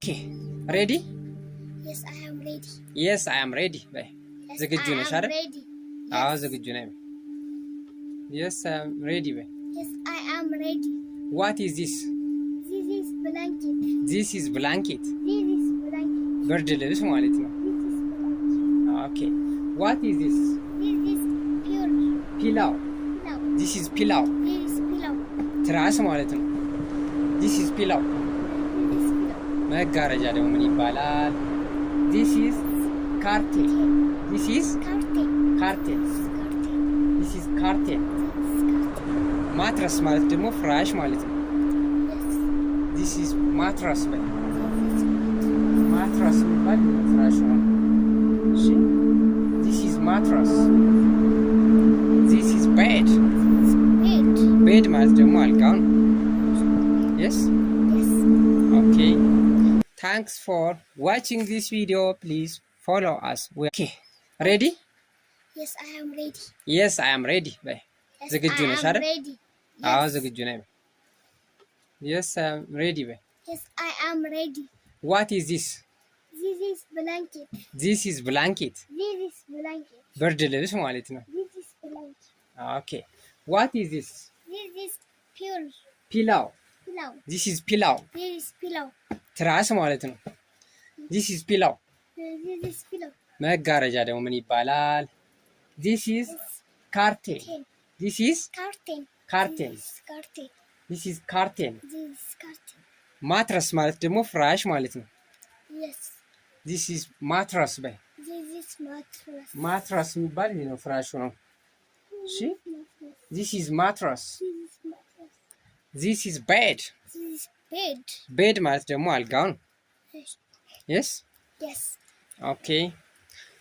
Okay. Ready? Yes, I am ready. Yes, I am ready. በይ Yes, ዝግጁ I ነሽ am አይደል? ready. አዎ Yes. ዝግጁ ነኝ። Yes, I am ready. በይ Yes, I am ready. What is this? This is blanket. This is blanket. This is blanket. ብርድ ልብስ ማለት ነው። This is blanket. Okay. What is this? This is pillow. Pillow. Pillow. This is pillow. This is pillow. ትራስ ማለት ነው። This is pillow. This is pillow. መጋረጃ ደግሞ ምን ይባላል? This is curtain. This is Curtain. curtain. This is curtain. This is curtain. This is curtain. ማትረስ ማለት ደግሞ ፍራሽ ማለት ነው። Yes. This is mattress በይ This is ማትረስ የሚባል ፍራሽ ነው። እሺ This is mattress. This is bed. bed. ቤድ ማለት ደግሞ አልጋው ነው። Yes? Yes. Okay. Thanks for watching this video. Please follow us. Okay. Ready? Yes, I am ready. Yes, I am ready. በይ Yes, ዝግጁ I ነሽ am አይደል? ready. አዎ Yes. ዝግጁ ነኝ። Yes, I am ready. በይ Yes, I am ready. What is this? This is blanket. This is blanket. This is blanket. ብርድ ልብስ ማለት ነው። This is blanket. Okay. What is this? This is pillow. Pillow. Pillow. This is pillow. This is pillow. ትራስ ማለት ነው። This is pillow. This is pillow. መጋረጃ ደግሞ ምን ይባላል? This is curtain. Curtain. This is Curtain. curtain. This is curtain. This is curtain. This is curtain. ማትረስ ማለት ደግሞ ፍራሽ ማለት ነው። Yes. This is mattress በይ This is mattress. ማትረስ የሚባል ይሄ ነው ፍራሹ ነው። እሺ Mattress. This is mattress. This is mattress. This is bed. This is bed. ቤድ ማለት ደግሞ አልጋው ነው። Yes. Yes? Yes. Okay.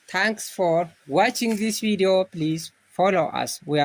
Thanks for watching this video. Please follow us. We are